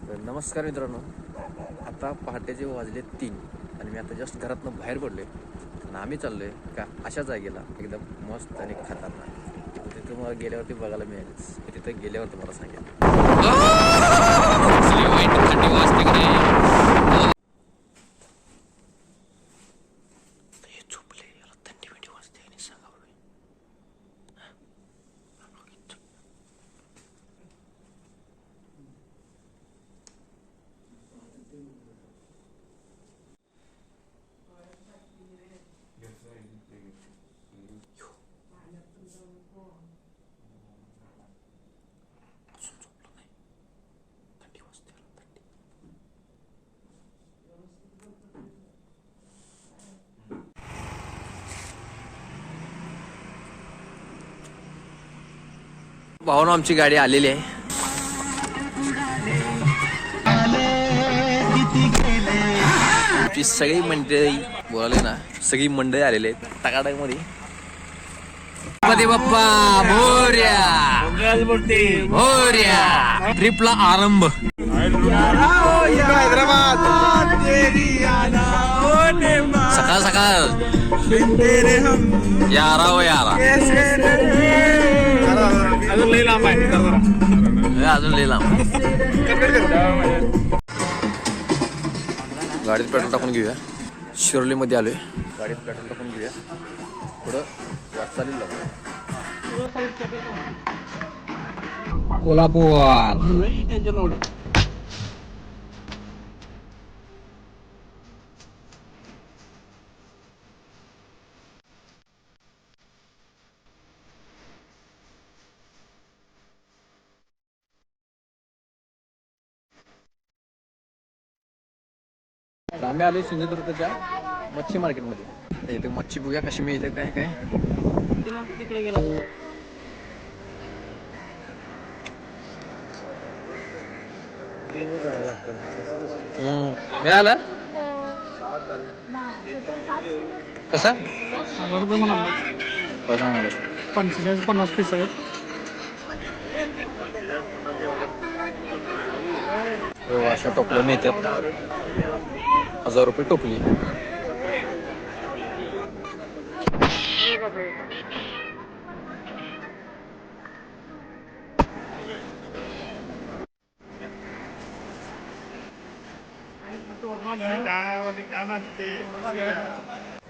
तर नमस्कार मित्रांनो, आता पहाटेचे वाजले 3 आणि मी आता जस्ट घरातनं बाहेर पडले आणि आम्ही चाललोय का अशा जागेला एकदम मस्त आणि खतरनाक. तिथे तुम्हाला गेल्यावरती बघायला मिळेलच. तिथे गेल्यावर तुम्हाला सांगेल. भावानं आमची गाडी आलेली आहे. आमची सगळी मंडळी बोलाले ना, सगळी मंडळी आलेली आहेत टकाटक मध्ये. गणपती बाप्पा मोरया, मोरया. ट्रिपला आरंभ. सकाळ सकाळ यारा हो यारा. अजून लई लांब आहे. अजून लई लांब. गाडीत पेट्रोल टाकून घेऊया. शिरोली मध्ये आलोय. गाडीत पेट्रोल टाकून घेऊया. पुढं वाटचालीला कोल्हापूर. आम्ही आलोय सिंधुदुर्गच्या मच्छी मार्केटमध्ये. इथे मच्छी बघूया कशी मिळते काय काय. तिकडे गेला मिळाला कसा 50 पीस आहेत. अशा टोपल्या मिळतात. 1000 रुपये टोपली.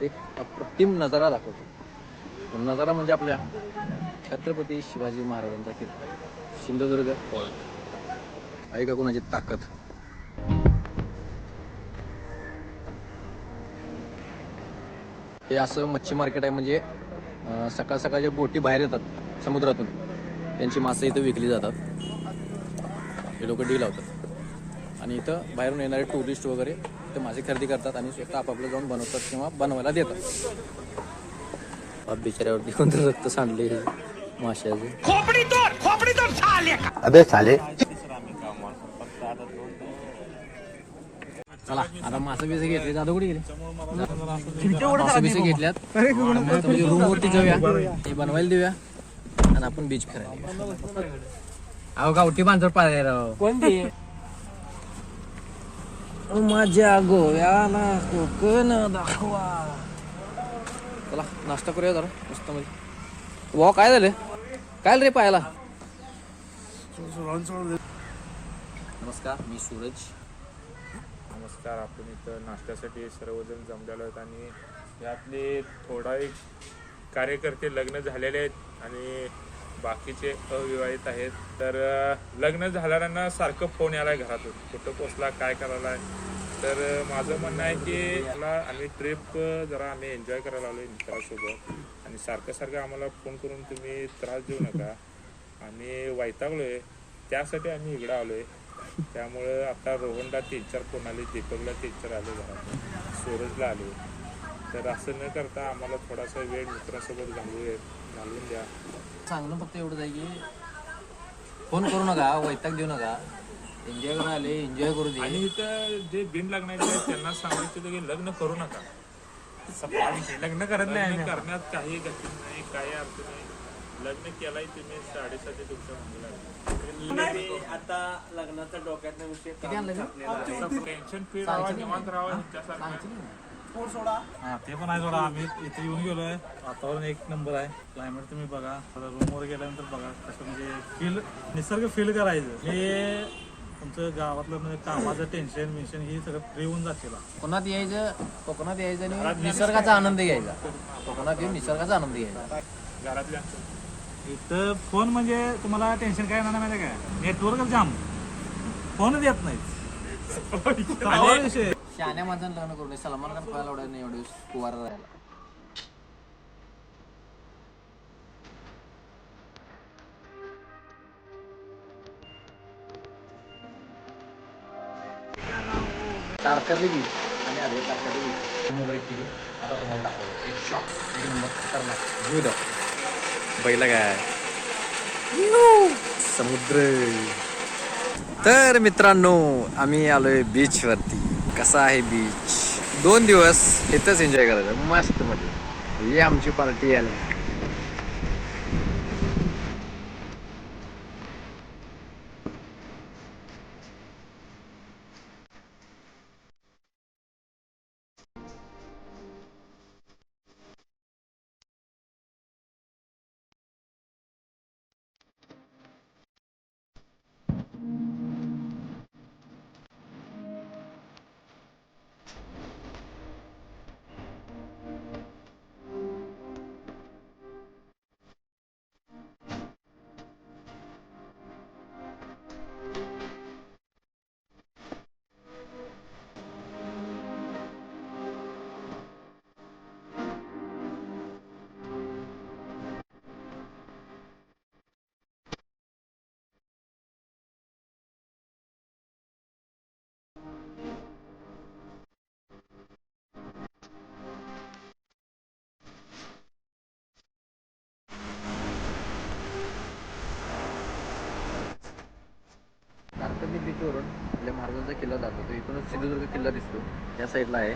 एक अप्रतिम नजारा दाखवतो. नजारा म्हणजे आपल्या छत्रपती शिवाजी महाराजांचा किल्ला सिंधुदुर्ग फोर्ट. ऐका कोणाची ताकद. हे असं मच्छी मार्केट आहे. म्हणजे सकाळ सकाळच्या बोटी बाहेर येतात समुद्रातून. त्यांची मासे इथं विकली जातात. हे लोक डील लावतात आणि इथं बाहेरून येणारे टुरिस्ट वगैरे इथं मासे खरेदी करतात आणि स्वतः आपापलं जाऊन बनवतात किंवा बनवायला देतात. बिचाऱ्यावरती कोणतं रक्त सांडले माशाचे. अबे साले. चला आता मासे बिसे घेतले. दादा कुठे गेले? मासे बिसे घेतल्यात. रूम वरती जाऊया, हे बनवायला देऊया आणि आपण बीच फिरायला. अहो गावठी मांजर पाहिजे राव. कोणती? माझ्या गोव्याला कोकण दाखवा. चला नाश्ता करूया जरा मस्त मध्ये. वा काय झालं? काय रे पाहायला? नमस्कार, मी सूरज. नमस्कार. आपण इथं नाश्त्यासाठी सर्वजण जमलेलो आहेत आणि यातले थोडा एक कार्यकर्ते लग्न झालेले आहेत आणि बाकीचे अविवाहित आहेत. तर लग्न झालेल्यांना सारखं फोन यायला आहे घरातून, कुठं पोचला, काय करायला आहे. तर माझं म्हणणं आहे की मला आम्ही ट्रिप जरा आम्ही एन्जॉय करायला आलो आहे मित्रासोबत आणि सारखं सारखं आम्हाला फोन करून तुम्ही त्रास देऊ नका. आम्ही वैतागलो आहे, त्यासाठी आम्ही इकडं आलो आहे. त्यामुळं आता रोहनला 3-4 फोन आले, दीपकला 3-4 आले, घरात सूरजला आले. तर असं न करता आम्हाला थोडासा वेळ मित्रासोबत घालवून द्या. चांगलं फक्त एवढंच आहे की फोन करू नका, वैताग देऊ नका. एन्जॉय करून आले, एन्जॉय करू दे. आणि इथं जे बिन लग्नाचे आहेत त्यांना सांगायचं होतं की लग्न करू नका. लग्न करत नाही करण्यात काही गती नाही, काही अर्थ नाही. लग्न केलाय तुम्ही 7.5 तुमच्या मुलीला आता लग्नाचा डोक्यातला विषय टेन्शन फ्री राहा निवांत राहा ह्याच्यासारखं हा ते पण आहे थोडा आम्ही इथे येऊन गेलोय वातावरण एक नंबर आहे क्लायमेट तुम्ही बघा रूमवर गेल्यानंतर बघा कसं म्हणजे निसर्ग फील करायचं हे तुमचं गावातलं म्हणजे कामाचं टेन्शन मिशन हे सगळं फ्री होऊन जातील. कोकणात यायचं आणि निसर्गाचा आनंद घ्यायचा. कोकणात येऊन निसर्गाचा आनंद घ्यायचा. घरातल्या इथं फोन म्हणजे तुम्हाला टेन्शन काय येणार माहिती काय नेटवर्कच जाम फोनच येत नाही विषय शहाण्या माणसानं लग्न करू नये. सलमान खान पाहायला आवडत नाही एवढे कुवारा राहायला. तारकर्ली बीच आणि आले तारकर्ली बीच मुंबई केली. आता तुम्हाला दाखवतो एक शॉट एक नंबर खतरनाक व्ह्यू दाखव. पहिला काय समुद्र. तर मित्रांनो आम्ही आलोय बीच वरती. कसा आहे बीच. 2 दिवस इथंच एन्जॉय करायचं मस्त मध्ये. ही आमची पार्टी आली. तारकर्ली बीचवरून आपल्या महाराजांचा किल्ला दाखवतो. इथूनच सिंधुदुर्ग किल्ला दिसतो. या साईडला आहे.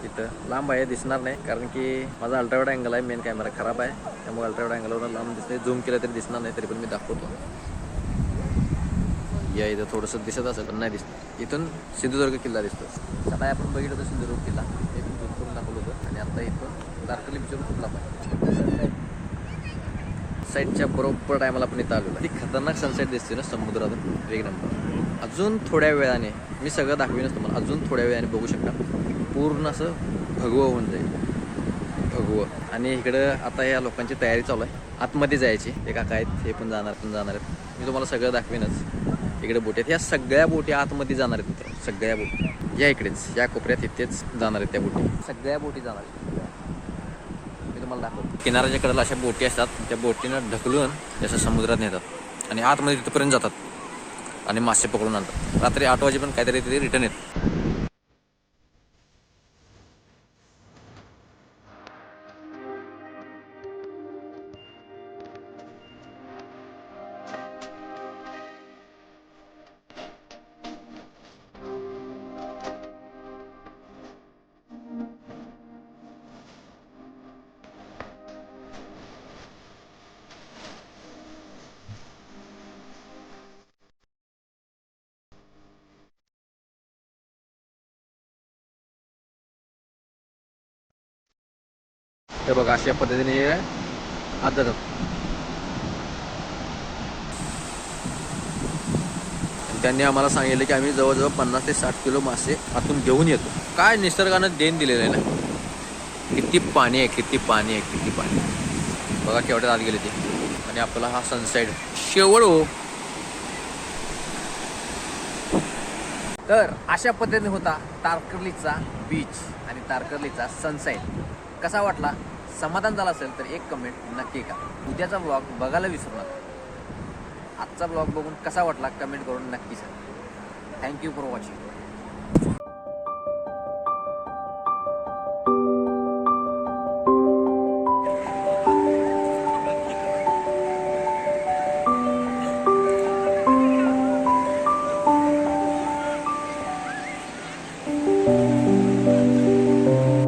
इथं लांब आहे दिसणार नाही कारण की माझा अल्ट्रावाईड अँगल आहे. मेन कॅमेरा खराब आहे त्यामुळे अल्ट्रावाईड अँगलवर लांब दिसतंय. झूम केलं तरी दिसणार नाही तरी पण मी दाखवतो. या इथं थोडंसं दिसत असेल पण नाही दिसत. इथून सिंधुदुर्ग किल्ला दिसतो. सकाळी आपण बघितलं होतं सिंधुदुर्ग किल्ला इथून झूम करून दाखवलं होतं आणि आता इथून तारकर्ली बीचवरून खूप लांब आहे. सनसेटच्या बरोबर टायमाला आपण इथं आलेलो. ती खतरनाक सनसेट दिसते ना समुद्रातून एक नंबर. अजून थोड्या वेळाने मी सगळं दाखवीनच तुम्हाला. अजून थोड्या वेळाने बघू शकता पूर्ण असं भगवं होऊन जाईल. भगवं. आणि इकडं आता या लोकांची तयारी चालू आहे आतमध्ये जायची. ते काका आहेत हे पण जाणार आहेत. मी तुम्हाला सगळं दाखवीनच. इकडे बोटी आहेत. ह्या सगळ्या बोटी आतमध्ये जाणार आहेत मित्र. सगळ्या बोटी या इकडेच या कोपऱ्यात इथेच जाणार आहेत त्या बोटी. सगळ्या बोटी जाणार आहेत. तुम्हाला दाखवतो. किनाऱ्याच्या कडेला अशा बोटी असतात. त्या बोटीनं ढकलून जसं समुद्रात नेतात आणि आतमध्ये तिथपर्यंत जातात आणि मासे पकडून आणतात. रात्री 8 वाजेपर्यंत काहीतरी तिथे रिटर्न येतात. हे बघा अशा पद्धतीने आत जातात. त्यांनी आम्हाला सांगितलं की आम्ही जवळजवळ 50 ते 60 किलो मासे आतून घेऊन येतो. काय निसर्गानं देण दिलेलं आहे ना. किती पाणी आहे किती पाणी आहे किती पाणी. बघा केवढ्या आत गेले ते. आणि आपला हा सनसेट शेवळ हो. तर अशा पद्धतीने होता तारकर्लीचा बीच आणि तारकर्लीचा सनसेट. कसा वाटला. समाधान झालं असेल तर एक कमेंट नक्की करा. उद्याचा ब्लॉग बघायला विसरू नका. आजचा ब्लॉग बघून कसा वाटला कमेंट करून नक्की सांगा. Thank you for watching.